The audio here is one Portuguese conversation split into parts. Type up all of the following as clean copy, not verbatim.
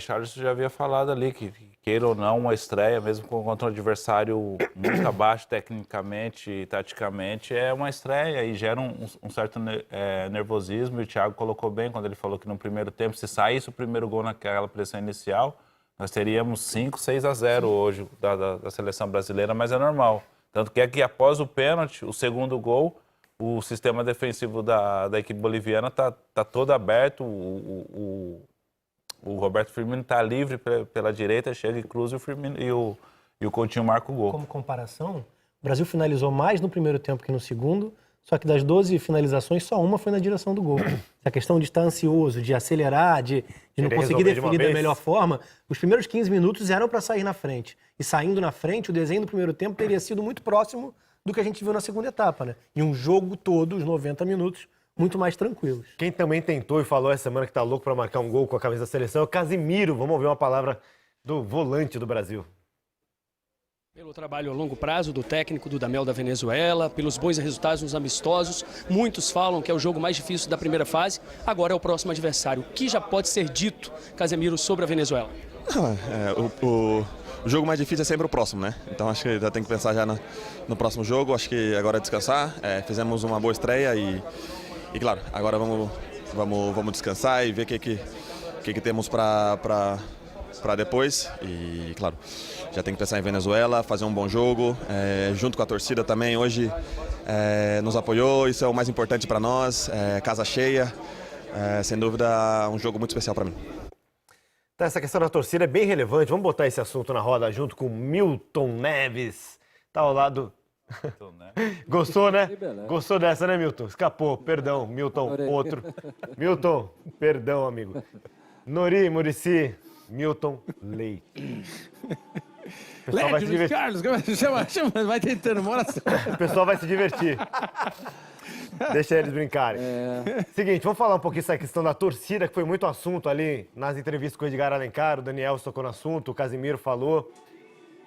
Richarlison já havia falado ali que, queira ou não, uma estreia, mesmo contra um adversário muito abaixo tecnicamente e taticamente, é uma estreia e gera um certo nervosismo. E o Thiago colocou bem quando ele falou que no primeiro tempo, se saísse o primeiro gol naquela pressão inicial, nós teríamos 5, 6-0 hoje da seleção brasileira, mas é normal. Tanto que aqui, após o pênalti, o segundo gol, o sistema defensivo da equipe boliviana está todo aberto, o Roberto Firmino está livre pela direita, chega e cruza e o Coutinho marca o gol. Como comparação, o Brasil finalizou mais no primeiro tempo que no segundo, só que das 12 finalizações, só uma foi na direção do gol. Essa questão de estar ansioso, de acelerar, de não conseguir definir da melhor forma, os primeiros 15 minutos eram para sair na frente. E saindo na frente, o desenho do primeiro tempo teria sido muito próximo do que a gente viu na segunda etapa, né? E um jogo todo, os 90 minutos, muito mais tranquilos. Quem também tentou e falou essa semana que tá louco para marcar um gol com a camisa da seleção é o Casimiro. Vamos ouvir uma palavra do volante do Brasil. Pelo trabalho a longo prazo do técnico Dudamel da Venezuela, pelos bons resultados nos amistosos, muitos falam que é o jogo mais difícil da primeira fase, agora é o próximo adversário. O que já pode ser dito, Casemiro, sobre a Venezuela? O jogo mais difícil é sempre o próximo, né? Então acho que já tem que pensar já no próximo jogo, acho que agora é descansar, fizemos uma boa estreia e claro, agora vamos descansar e ver o que temos para depois e claro, já tem que pensar em Venezuela, fazer um bom jogo, junto com a torcida também, hoje nos apoiou, isso é o mais importante para nós, casa cheia, sem dúvida um jogo muito especial para mim. Então, essa questão da torcida é bem relevante, vamos botar esse assunto na roda junto com o Milton Neves, tá ao lado... Gostou, né? Gostou dessa, né, Milton? Escapou, perdão, Milton, outro. Milton, perdão, amigo. Nori, Muricy, Milton Leite. O pessoal vai se divertir. Carlos, chama, vai tentando, mora. O pessoal vai se divertir. Deixa eles brincarem. Seguinte, vamos falar um pouquinho dessa questão da torcida, que foi muito assunto ali nas entrevistas com o Edgar Alencar, o Daniel tocou no assunto, o Casimiro falou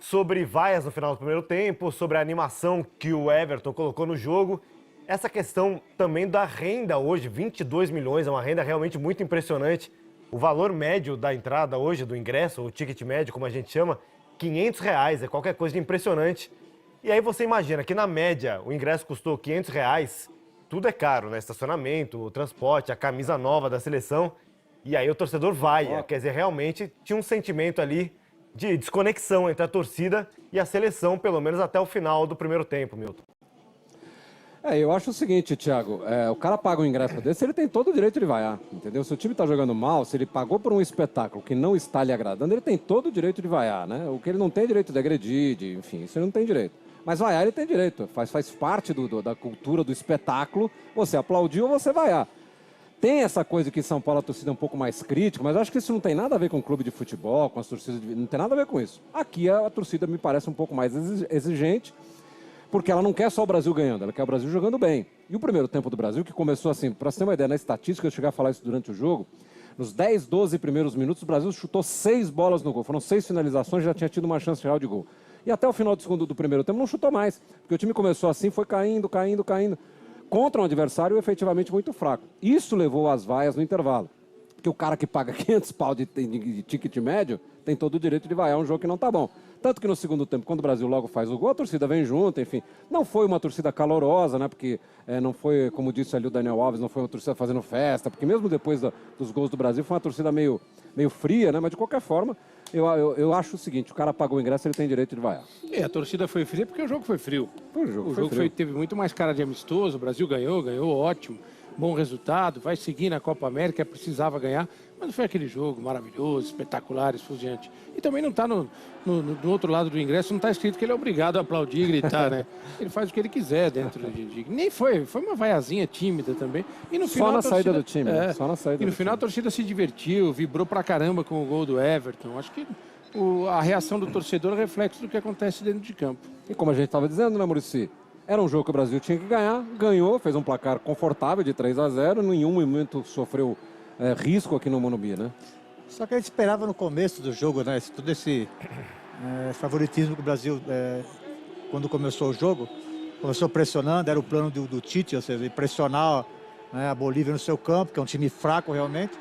sobre vaias no final do primeiro tempo, sobre a animação que o Everton colocou no jogo. Essa questão também da renda hoje, 22 milhões, é uma renda realmente muito impressionante. O valor médio da entrada hoje, do ingresso, o ticket médio, como a gente chama, R$500, é qualquer coisa de impressionante. E aí você imagina que na média o ingresso custou R$500, tudo é caro, né? Estacionamento, o transporte, a camisa nova da seleção. E aí o torcedor vai, quer dizer, realmente tinha um sentimento ali de desconexão entre a torcida e a seleção, pelo menos até o final do primeiro tempo, Milton. Eu acho o seguinte, Thiago, o cara paga um ingresso desse, ele tem todo o direito de vaiar, entendeu? Se o time tá jogando mal, se ele pagou por um espetáculo que não está lhe agradando, ele tem todo o direito de vaiar, né? O que ele não tem direito de agredir, enfim, isso ele não tem direito. Mas vaiar ele tem direito, faz parte da cultura do espetáculo, você aplaudiu ou você vaiar. Tem essa coisa que em São Paulo a torcida é um pouco mais crítica, mas eu acho que isso não tem nada a ver com o clube de futebol, com as torcidas, não tem nada a ver com isso. Aqui a torcida me parece um pouco mais exigente, porque ela não quer só o Brasil ganhando, ela quer o Brasil jogando bem. E o primeiro tempo do Brasil, que começou assim, para você ter uma ideia, na estatística, eu cheguei a falar isso durante o jogo, nos 10, 12 primeiros minutos, o Brasil chutou 6 bolas no gol, foram 6 finalizações, já tinha tido uma chance real de gol. E até o final do primeiro tempo não chutou mais, porque o time começou assim, foi caindo, contra um adversário efetivamente muito fraco. Isso levou às vaias no intervalo. Porque o cara que paga 500 pau de ticket médio tem todo o direito de vaiar um jogo que não tá bom. Tanto que no segundo tempo, quando o Brasil logo faz o gol, a torcida vem junto, enfim. Não foi uma torcida calorosa, né? Porque não foi, como disse ali o Daniel Alves, não foi uma torcida fazendo festa. Porque mesmo depois dos gols do Brasil, foi uma torcida meio fria, né? Mas de qualquer forma, eu acho o seguinte, o cara pagou o ingresso, ele tem direito de vaiar. A torcida foi fria porque o jogo foi frio. O jogo teve muito mais cara de amistoso, o Brasil ganhou, ótimo, bom resultado, vai seguir na Copa América, precisava ganhar, mas não foi aquele jogo maravilhoso, espetacular, esfuziante. E também não está no outro lado do ingresso, não está escrito que ele é obrigado a aplaudir e gritar, né? Ele faz o que ele quiser dentro Nem foi uma vaiazinha tímida também. E no final, só na saída do time, só na saída. E no final a torcida se divertiu, vibrou pra caramba com o gol do Everton. Acho que a reação do torcedor é reflexo do que acontece dentro de campo. E como a gente estava dizendo, né, Muricy? Era um jogo que o Brasil tinha que ganhar, ganhou, fez um placar confortável de 3-0, em nenhum momento sofreu risco aqui no Morumbi, né? Só que a gente esperava no começo do jogo, né, todo esse favoritismo que o Brasil, quando começou o jogo, começou pressionando, era o plano do Tite, ou seja, pressionar, né, a Bolívia no seu campo, que é um time fraco realmente,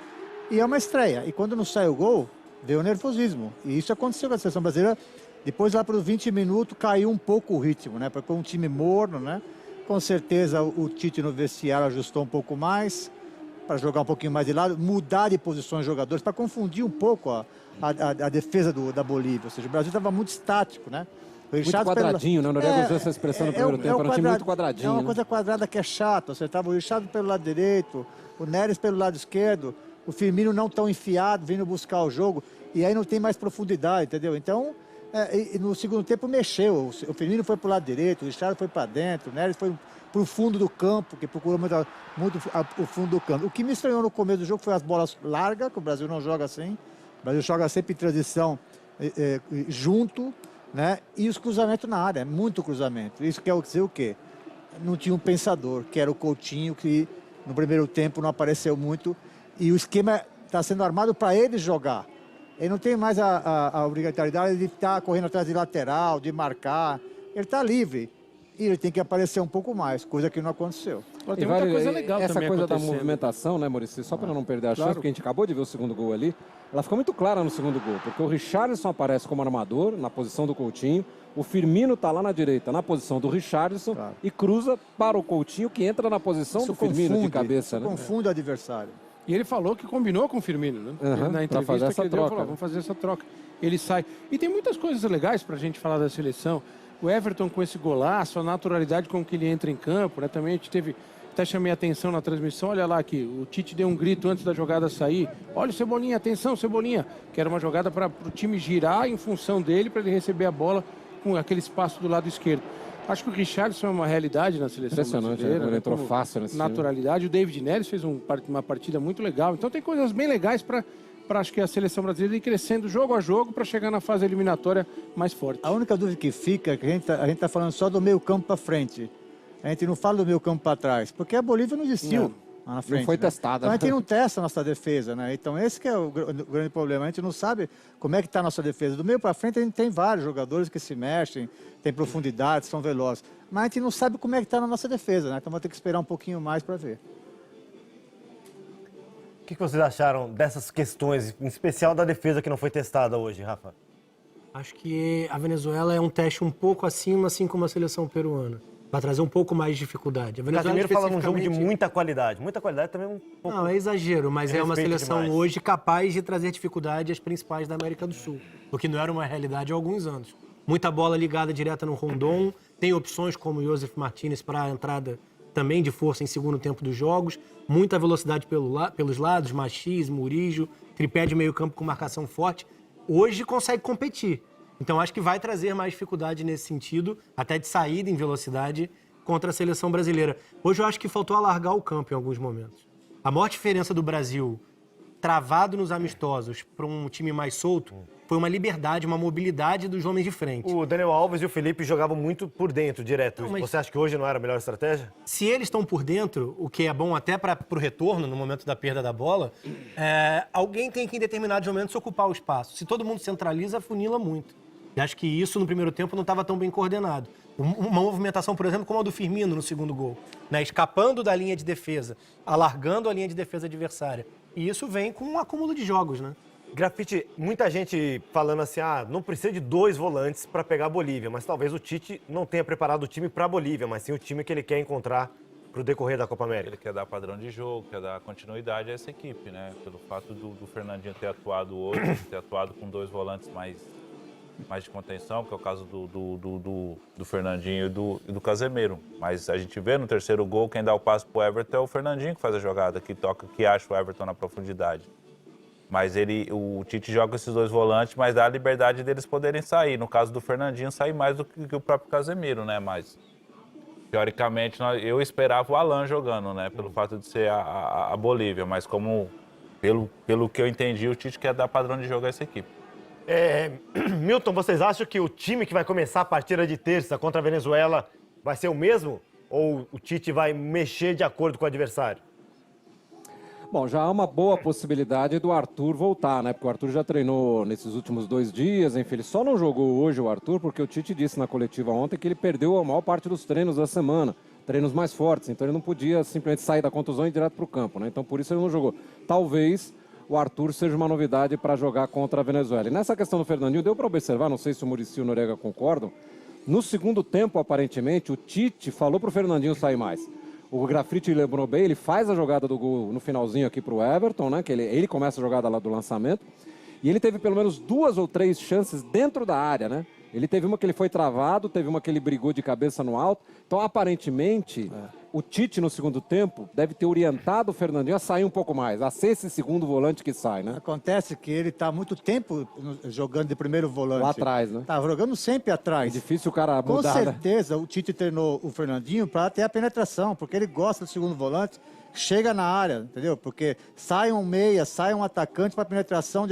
e é uma estreia. E quando não sai o gol, veio o nervosismo. E isso aconteceu com a seleção brasileira. Depois, lá para os 20 minutos, caiu um pouco o ritmo, né? Porque um time morno, né? Com certeza o Tite no vestiário ajustou um pouco mais, para jogar um pouquinho mais de lado, mudar de posições de jogadores, para confundir um pouco a defesa da Bolívia. Ou seja, o Brasil estava muito estático, né? Muito quadradinho, né? O Noriega usou essa expressão no primeiro tempo, era um time muito quadradinho. É uma né? coisa quadrada que é chato. Você estava o Richard pelo lado direito, o Neres pelo lado esquerdo, o Firmino não tão enfiado, vindo buscar o jogo, e aí não tem mais profundidade, entendeu? Então, no segundo tempo mexeu. O Firmino foi para o lado direito, o Richard foi para dentro, o Neres foi para o fundo do campo, que procurou muito o fundo do campo. O que me estranhou no começo do jogo foi as bolas largas, que o Brasil não joga assim. O Brasil joga sempre em transição junto, né? E os cruzamentos na área, muito cruzamento. Isso quer dizer o quê? Não tinha um pensador, que era o Coutinho, que no primeiro tempo não apareceu muito. E o esquema está sendo armado para ele jogar. Ele não tem mais a obrigatoriedade de estar correndo atrás de lateral, de marcar. Ele está livre. E ele tem que aparecer um pouco mais, coisa que não aconteceu. Tem muita coisa legal essa também coisa da acontecendo. movimentação, né, Maurício? Só para não perder a chance, porque a gente acabou de ver o segundo gol ali, ela ficou muito clara no segundo gol, porque o Richarlison aparece como armador, na posição do Coutinho, o Firmino está lá na direita, na posição do Richarlison, e cruza para o Coutinho, que entra na posição do Firmino de cabeça. Né? Confunde o adversário. E ele falou que combinou com o Firmino, né? Na entrevista que ele deu, falou, vamos fazer essa troca. Ele sai. E tem muitas coisas legais para a gente falar da seleção. O Everton com esse golaço, a naturalidade com que ele entra em campo, né? Também a gente teve, até chamei a atenção na transmissão, olha lá aqui, o Tite deu um grito antes da jogada sair. Olha o Cebolinha, atenção Cebolinha, que era uma jogada para o time girar em função dele, para ele receber a bola com aquele espaço do lado esquerdo. Acho que o Richarlison é uma realidade na seleção brasileira. Ele entrou fácil nesse naturalidade. O David Neres fez uma partida muito legal. Então tem coisas bem legais para acho que a seleção brasileira ir crescendo jogo a jogo para chegar na fase eliminatória mais forte. A única dúvida que fica é que a gente está falando só do meio campo para frente. A gente não fala do meio campo para trás, porque a Bolívia não existiu lá na frente. Não foi testada. Então a gente não testa a nossa defesa, né? Então esse que é o grande problema. A gente não sabe como é que está a nossa defesa. Do meio para frente a gente tem vários jogadores que se mexem, tem profundidade, são velozes. Mas a gente não sabe como é que está na nossa defesa, né? Então vamos ter que esperar um pouquinho mais para ver. O que vocês acharam dessas questões, em especial da defesa que não foi testada hoje, Rafa? Acho que a Venezuela é um teste um pouco acima, assim como a seleção peruana. Vai trazer um pouco mais de dificuldade. A Venezuela Casemiro fala num jogo de muita qualidade. Muita qualidade também é um pouco... Não, é exagero, mas é uma seleção demais. hoje capaz de trazer dificuldade às principais da América do Sul, o que não era uma realidade há alguns anos. Muita bola ligada direta no Rondon, tem opções como o Josef Martinez para a entrada também de força em segundo tempo dos jogos, muita velocidade pelos lados, Machis, Murillo, tripé de meio campo com marcação forte. Hoje consegue competir. Então acho que vai trazer mais dificuldade nesse sentido, até de saída em velocidade contra a seleção brasileira. Hoje eu acho que faltou alargar o campo em alguns momentos. A maior diferença do Brasil, travado nos amistosos, para um time mais solto, foi uma liberdade, uma mobilidade dos homens de frente. O Daniel Alves e o Felipe jogavam muito por dentro, direto. Não, você acha que hoje não era a melhor estratégia? Se eles estão por dentro, o que é bom até para o retorno, no momento da perda da bola, alguém tem que, em determinados momentos, ocupar o espaço. Se todo mundo centraliza, funila muito. E acho que isso, no primeiro tempo, não estava tão bem coordenado. Uma movimentação, por exemplo, como a do Firmino no segundo gol, né? Escapando da linha de defesa, alargando a linha de defesa adversária. E isso vem com um acúmulo de jogos, né? Grafite, muita gente falando assim, não precisa de 2 volantes para pegar a Bolívia, mas talvez o Tite não tenha preparado o time para a Bolívia, mas sim o time que ele quer encontrar para o decorrer da Copa América. Ele quer dar padrão de jogo, quer dar continuidade a essa equipe, né? Pelo fato do Fernandinho ter atuado hoje, ter atuado com 2 volantes mais de contenção, que é o caso do Fernandinho e do Casemiro. Mas a gente vê no terceiro gol, quem dá o passe pro Everton é o Fernandinho que faz a jogada, que toca, que acha o Everton na profundidade. Mas o Tite joga com esses 2 volantes, mas dá a liberdade deles poderem sair. No caso do Fernandinho, sair mais do que o próprio Casemiro, né? Mas, teoricamente, eu esperava o Alan jogando, né? Pelo fato de ser a Bolívia. Mas pelo que eu entendi, o Tite quer dar padrão de jogo a essa equipe. Milton, vocês acham que o time que vai começar a partida de terça contra a Venezuela vai ser o mesmo? Ou o Tite vai mexer de acordo com o adversário? Bom, já há uma boa possibilidade do Arthur voltar, né? Porque o Arthur já treinou nesses últimos 2 dias, enfim, ele só não jogou hoje o Arthur porque o Tite disse na coletiva ontem que ele perdeu a maior parte dos treinos da semana, treinos mais fortes, então ele não podia simplesmente sair da contusão e ir direto para o campo, né? Então por isso ele não jogou. Talvez o Arthur seja uma novidade para jogar contra a Venezuela. E nessa questão do Fernandinho, deu para observar, não sei se o Muricy e o Noriega concordam, no segundo tempo, aparentemente, o Tite falou para o Fernandinho sair mais. O Grafite lembrou bem, ele faz a jogada do gol no finalzinho aqui para o Everton, né? Que ele começa a jogada lá do lançamento. E ele teve pelo menos 2 ou 3 chances dentro da área, né? Ele teve uma que ele foi travado, teve uma que ele brigou de cabeça no alto. Então, aparentemente, o Tite, no segundo tempo, deve ter orientado o Fernandinho a sair um pouco mais, a ser esse segundo volante que sai, né? Acontece que ele está há muito tempo jogando de primeiro volante. Lá atrás, né? Tá jogando sempre atrás. É difícil o cara Com mudar, né? certeza, o Tite treinou o Fernandinho para ter a penetração, porque ele gosta do segundo volante, chega na área, entendeu? Porque sai um meia, sai um atacante para penetração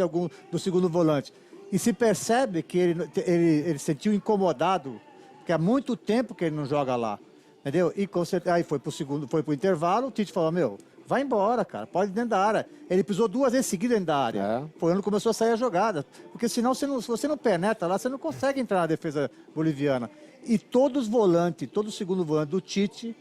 do segundo volante. E se percebe que ele sentiu incomodado, porque há muito tempo que ele não joga lá, entendeu? E aí foi pro intervalo, o Tite falou, vai embora, cara, pode ir dentro da área. Ele pisou 2 vezes seguidas dentro da área. Foi quando começou a sair a jogada. Porque senão, se você não penetra lá, você não consegue entrar na defesa boliviana. E todos os volantes, todo o segundo volante do Tite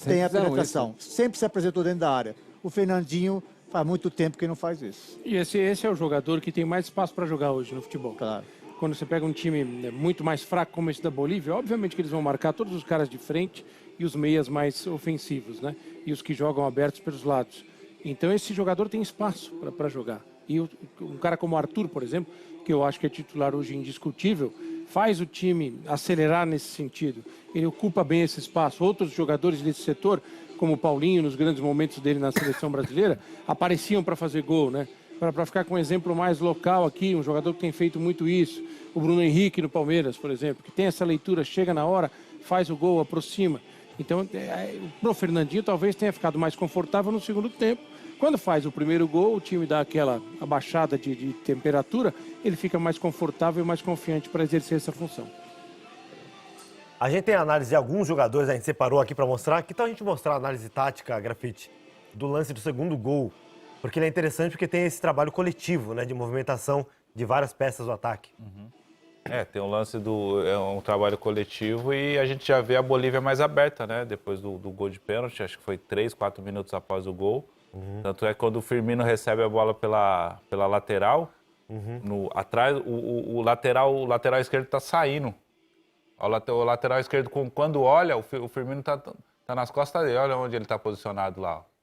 tem a penetração. Sempre se apresentou dentro da área. O Fernandinho faz muito tempo que não faz isso. E esse é o jogador que tem mais espaço para jogar hoje no futebol. Claro. Quando você pega um time muito mais fraco como esse da Bolívia, obviamente que eles vão marcar todos os caras de frente e os meias mais ofensivos, né? E os que jogam abertos pelos lados. Então esse jogador tem espaço para jogar. E um cara como o Arthur, por exemplo, que eu acho que é titular hoje indiscutível, faz o time acelerar nesse sentido. Ele ocupa bem esse espaço. Outros jogadores desse setor, como o Paulinho, nos grandes momentos dele na seleção brasileira, apareciam para fazer gol, né? Para ficar com um exemplo mais local aqui, um jogador que tem feito muito isso, o Bruno Henrique no Palmeiras, por exemplo, que tem essa leitura, chega na hora, faz o gol, aproxima. Então, pro Fernandinho talvez tenha ficado mais confortável no segundo tempo. Quando faz o primeiro gol, o time dá aquela abaixada de temperatura, ele fica mais confortável e mais confiante para exercer essa função. A gente tem análise de alguns jogadores, a gente separou aqui para mostrar. Que tal a gente mostrar a análise tática, Grafite, do lance do segundo gol? Porque ele é interessante porque tem esse trabalho coletivo, né, de movimentação de várias peças do ataque. Tem um lance é um trabalho coletivo e a gente já vê a Bolívia mais aberta, né? Depois do gol de pênalti, acho que foi 3, 4 minutos após o gol. Tanto é que quando o Firmino recebe a bola pela lateral, atrás, o lateral esquerdo está saindo. O lateral esquerdo, quando olha, o Firmino tá nas costas dele. Olha onde ele está posicionado lá. Ó.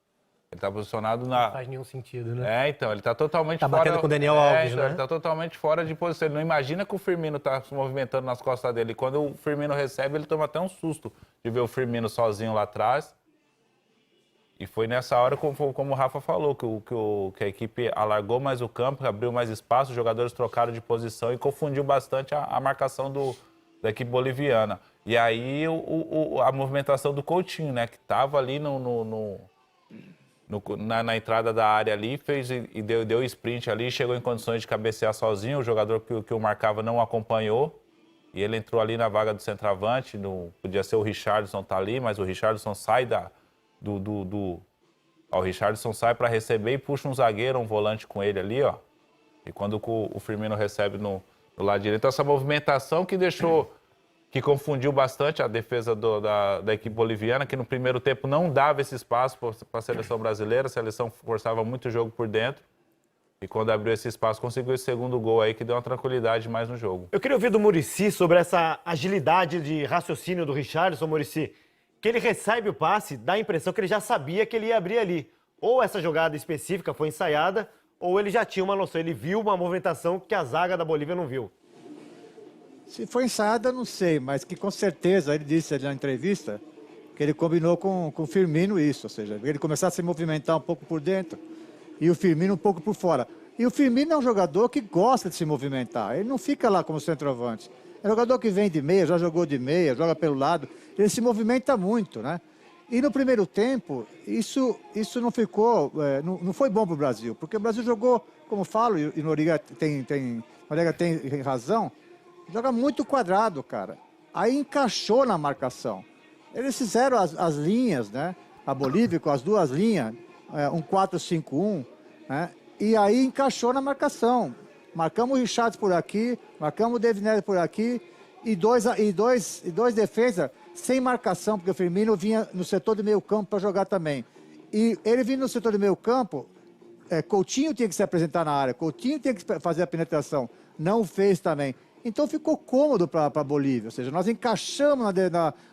Ele está posicionado na... Não faz nenhum sentido, né? Então, ele está totalmente fora... Tá batendo com o Daniel Alves, né? Ele está totalmente fora de posição. Ele não imagina que o Firmino está se movimentando nas costas dele. E quando o Firmino recebe, ele toma até um susto de ver o Firmino sozinho lá atrás. E foi nessa hora, como o Rafa falou, que a equipe alargou mais o campo, abriu mais espaço, os jogadores trocaram de posição e confundiu bastante a marcação da equipe boliviana. E aí a movimentação do Coutinho, né? Que estava ali na entrada da área ali, fez e deu sprint ali, chegou em condições de cabecear sozinho, o jogador que o marcava não acompanhou, e ele entrou ali na vaga do centroavante, podia ser o Richarlison tá ali, mas o Richarlison sai o Richarlison sai para receber e puxa um zagueiro, um volante com ele ali, ó, e quando o Firmino recebe no lado direito, essa movimentação que confundiu bastante a defesa da equipe boliviana, que no primeiro tempo não dava esse espaço para a seleção brasileira, a seleção forçava muito o jogo por dentro. E quando abriu esse espaço, conseguiu esse segundo gol aí, que deu uma tranquilidade mais no jogo. Eu queria ouvir do Muricy sobre essa agilidade de raciocínio do Richarlison, Muricy, que ele recebe o passe, dá a impressão que ele já sabia que ele ia abrir ali. Ou essa jogada específica foi ensaiada, ou ele já tinha uma noção, ele viu uma movimentação que a zaga da Bolívia não viu. Se foi ensaiada, não sei, mas que com certeza, ele disse ali na entrevista, que ele combinou com o Firmino isso, ou seja, ele começar a se movimentar um pouco por dentro e o Firmino um pouco por fora. E o Firmino é um jogador que gosta de se movimentar, ele não fica lá como centroavante. É um jogador que vem de meia, já jogou de meia, joga pelo lado, ele se movimenta muito, né? E no primeiro tempo, isso não ficou, não foi bom para o Brasil, porque o Brasil jogou, como falo, e Noriega tem razão, joga muito quadrado, cara. Aí encaixou na marcação. Eles fizeram as linhas, né? A Bolívia com as duas linhas, um 4-5-1, né? E aí encaixou na marcação. Marcamos o Richards por aqui, marcamos o David Neres por aqui e dois defesas sem marcação, porque o Firmino vinha no setor de meio campo para jogar também. E ele vindo no setor de meio campo, Coutinho tinha que se apresentar na área, Coutinho tinha que fazer a penetração, não fez também. Então ficou cômodo para a Bolívia, ou seja, nós encaixamos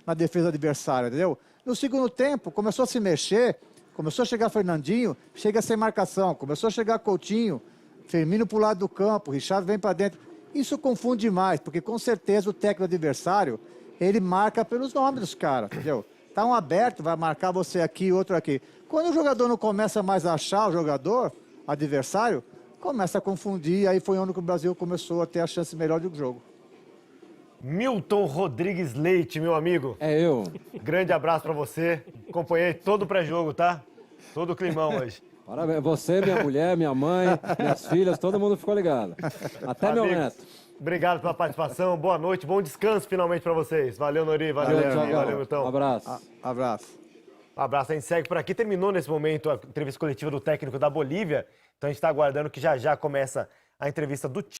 na defesa adversária, entendeu? No segundo tempo, começou a se mexer, começou a chegar Fernandinho, chega sem marcação, começou a chegar Coutinho, Firmino para o lado do campo, Richard vem para dentro. Isso confunde demais, porque com certeza o técnico adversário, ele marca pelos nomes dos caras, entendeu? Tá um aberto, vai marcar você aqui, outro aqui. Quando o jogador não começa mais a achar o jogador adversário, começa a confundir, aí foi onde o Brasil começou a ter a chance melhor do jogo. Milton Rodrigues Leite, meu amigo. É eu. Grande abraço pra você. Acompanhei todo o pré-jogo, tá? Todo o climão hoje. Parabéns. Você, minha mulher, minha mãe, minhas filhas, todo mundo ficou ligado. Até meu Amigos, neto. Obrigado pela participação, boa noite, bom descanso finalmente pra vocês. Valeu, Nori, valeu, Thiagão. valeu, Milton. Um abraço. Abraço. Um abraço, a gente segue por aqui. Terminou nesse momento a entrevista coletiva do técnico da Bolívia, então a gente está aguardando que já já começa a entrevista do